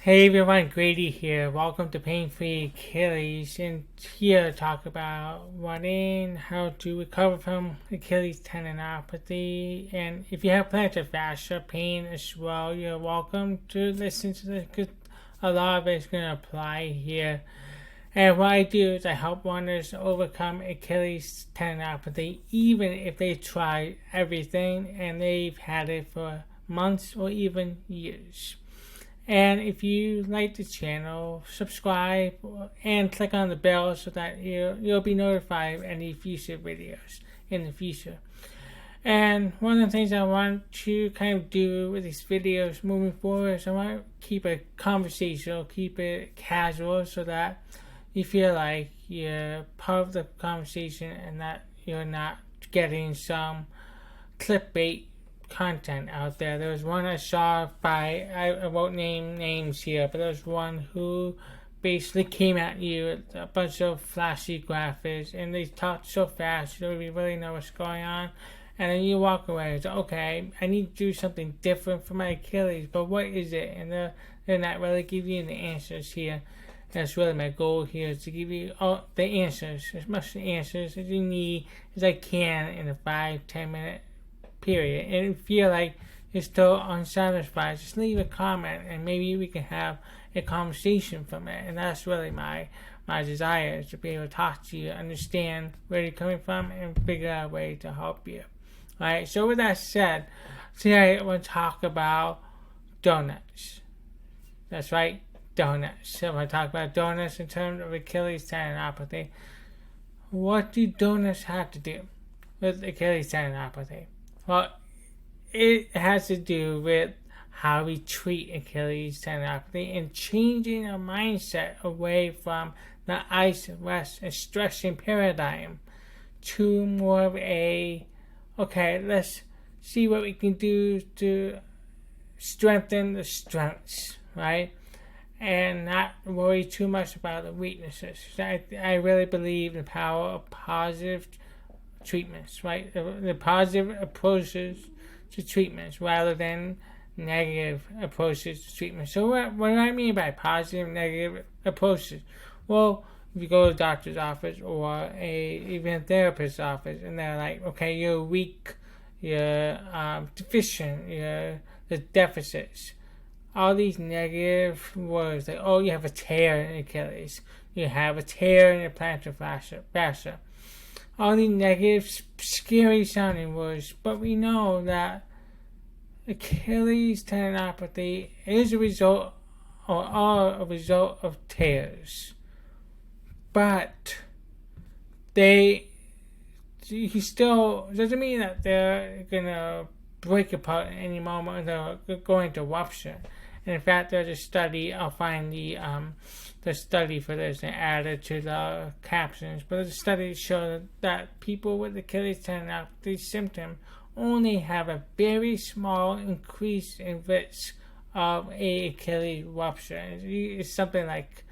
Hey everyone, Grady here. Welcome to Pain Free Achilles, and here to talk about how to recover from Achilles tendinopathy. And if you have plantar fascia pain as well, you're welcome to listen to this because a lot of it's going to apply here. And what I do is I help runners overcome Achilles tendinopathy, even if they try everything and they've had it for months or even years. And if you like the channel, subscribe and click on the bell so that you'll be notified of any future videos in the future. And one of the things I want to kind of do with these videos moving forward is I want to keep it conversational, keep it casual so that you feel like you're part of the conversation and that you're not getting some clickbait content out there. There was one I saw by, I won't name names here, but there was one who basically came at you with a bunch of flashy graphics and they talked so fast you don't really know what's going on, and then you walk away. It's okay, I need to do something different for my Achilles, but what is it? And they're not really giving you the answers here. That's really my goal here, is to give you all the answers, as much answers as you need as I can in a 5-10 minute period. And if you feel like you're still unsatisfied, just leave a comment and maybe we can have a conversation from it. And that's really my desire, is to be able to talk to you, understand where you're coming from, and figure out a way to help you. Alright, so with that said, today I want to talk about donuts. That's right, donuts. So I want to talk about donuts in terms of Achilles tendinopathy. What do donuts have to do with Achilles tendinopathy? Well, it has to do with how we treat Achilles tendinopathy and changing our mindset away from the ice, rest, and stretching paradigm to more of a, okay, let's see what we can do to strengthen the strengths, right? And not worry too much about the weaknesses. I really believe in the power of positive treatments, right? The positive approaches to treatments rather than negative approaches to treatment. So what do I mean by positive and negative approaches? Well, if you go to a doctor's office or even a therapist's office and they're like, okay, you're weak, you're deficient, you're the deficits. All these negative words, like, oh, you have a tear in Achilles, you have a tear in your plantar fascia. All these negative, scary sounding words, but we know that Achilles tendinopathy is a result or are a result of tears. But he still doesn't mean that they're gonna break apart at any moment, they're going to rupture. And in fact, there's a study, I'll find the study for this and add it to the captions, but there's a study that showed that people with Achilles tendinopathy symptom only have a very small increase in risk of a Achilles rupture. It's something like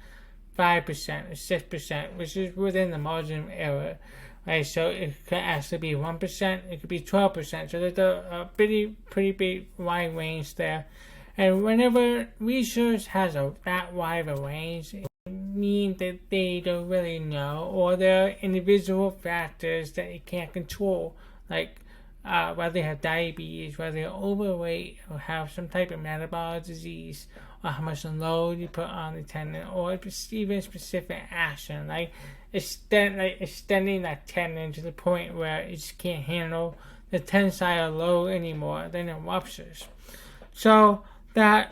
5% or 6%, which is within the margin of error. Right, so it could actually be 1%, it could be 12%. So there's a pretty big wide range there. And whenever research has that wide of a range, it means that they don't really know, or there are individual factors that you can't control, like whether they have diabetes, whether they're overweight, or have some type of metabolic disease, or how much load you put on the tendon, or even specific action, like extending that tendon to the point where it just can't handle the tensile load anymore, then it ruptures. So that's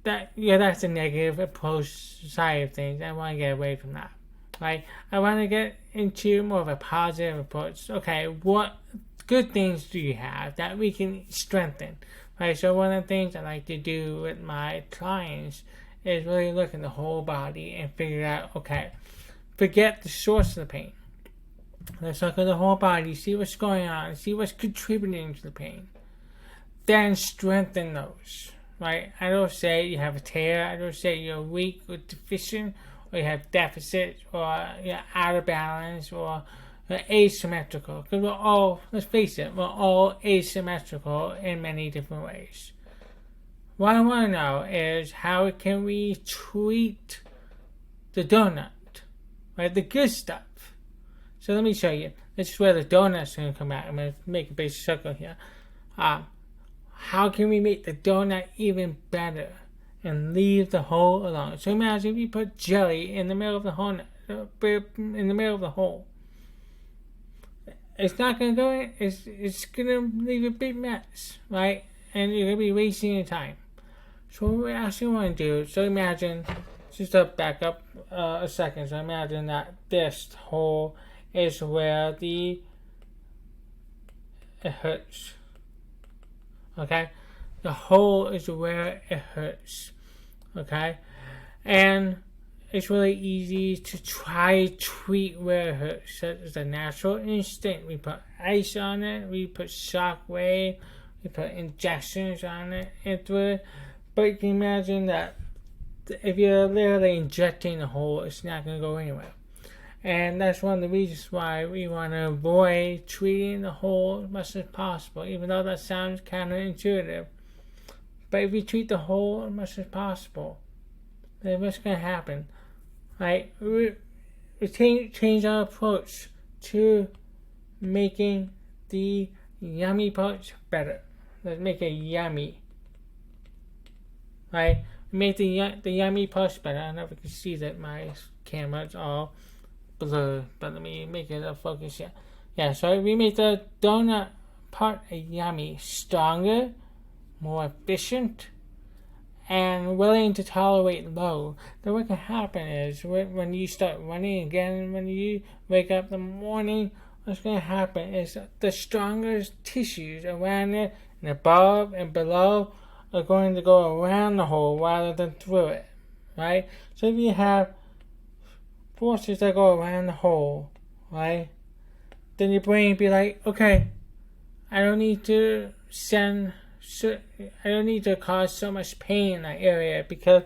a negative approach side of things. I want to get away from that, right? I want to get into more of a positive approach. Okay, what good things do you have that we can strengthen, right? So one of the things I like to do with my clients is really look at the whole body and figure out, okay, forget the source of the pain. Let's look at the whole body, see what's going on, see what's contributing to the pain. Then strengthen those, right? I don't say you have a tear, I don't say you're weak or deficient, or you have deficits, or you're out of balance, or asymmetrical. Because we're all, let's face it, we're all asymmetrical in many different ways. what I want to know is how can we treat the donut, right? The good stuff. So let me show you. This is where the donut's going to come out. I'm going to make a big circle here. How can we make the donut even better and leave the hole alone? So imagine if you put jelly in the middle of the hole, it's not going to go in. It's going to leave a big mess, right? And you're going to be wasting your time. So what we actually want to do, so imagine, just to back up a second, so imagine that this hole is where it hurts. Okay? The hole is where it hurts. Okay? And it's really easy to try to treat where it hurts. It's a natural instinct. We put ice on it, we put shockwave, we put injections on it, into it. But you can imagine that if you're literally injecting the hole, it's not going to go anywhere. And that's one of the reasons why we want to avoid treating the hole as much as possible, even though that sounds counterintuitive. But if we treat the hole as much as possible, then what's going to happen? Right? We change our approach to making the yummy parts better. Let's make it yummy. Right? Make the yummy parts better. I don't know if you can see that my camera's all blurred, but let me make it a focus here. Yeah, so we make the donut part yummy, stronger, more efficient, and willing to tolerate low. Then what can happen is when you start running again, when you wake up in the morning, what's going to happen is the strongest tissues around it and above and below are going to go around the hole rather than through it, right? So if you have forces that go around the hole, right, then your brain be like, okay, I don't need to cause so much pain in that area because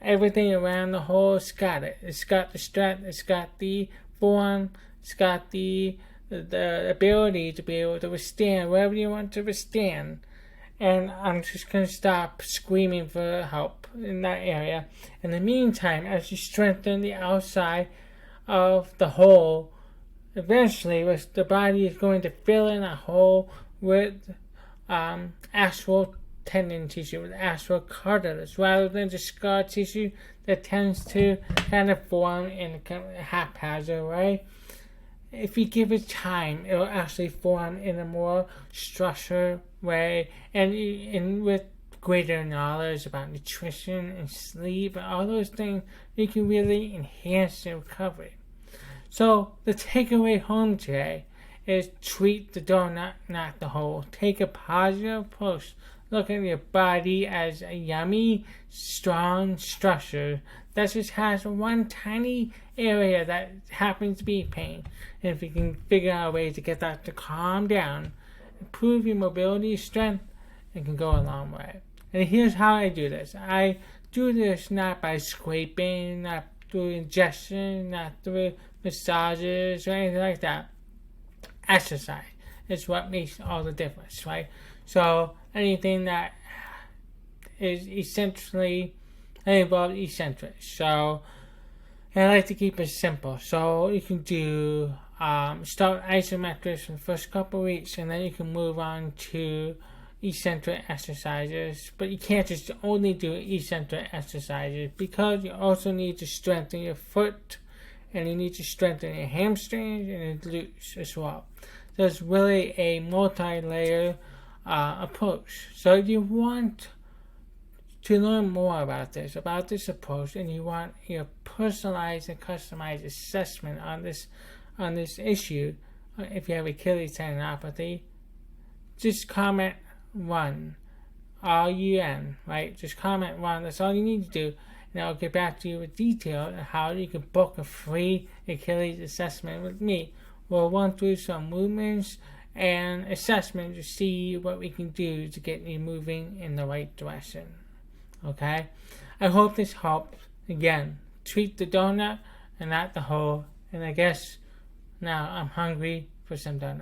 everything around the hole's got it. It's got the strength, it's got the form, it's got the ability to be able to withstand whatever you want to withstand. And I'm just going to stop screaming for help in that area. In the meantime, as you strengthen the outside of the hole, eventually the body is going to fill in that hole with actual tendon tissue, with actual cartilage, rather than just scar tissue that tends to kind of form in a haphazard way. If you give it time, it will actually form in a more structured way, and with greater knowledge about nutrition and sleep and all those things, you can really enhance the recovery. So the takeaway home today is treat the donut, not the hole. Take a positive approach. Look at your body as a yummy, strong structure that just has one tiny area that happens to be pain. And if you can figure out a way to get that to calm down, improve your mobility, strength, it can go a long way. And here's how I do this. I do this not by scraping, not through injection, not through massages or anything like that. Exercise is what makes all the difference, right? So anything that is essentially involved eccentric. So and I like to keep it simple. So you can do start isometrics for the first couple of weeks, and then you can move on to eccentric exercises. But you can't just only do eccentric exercises, because you also need to strengthen your foot, and you need to strengthen your hamstrings and your glutes as well. So it's really a multi-layer approach. So if you want to learn more about this approach, and you want your personalized and customized assessment on this issue, if you have Achilles tendinopathy, just comment 1, RUN, right? Just comment 1. That's all you need to do, and I'll get back to you with detail on how you can book a free Achilles assessment with me. We'll run through some movements and assessment to see what we can do to get you moving in the right direction. Okay? I hope this helps. Again, treat the donut and not the hole. And I guess now I'm hungry for some donuts.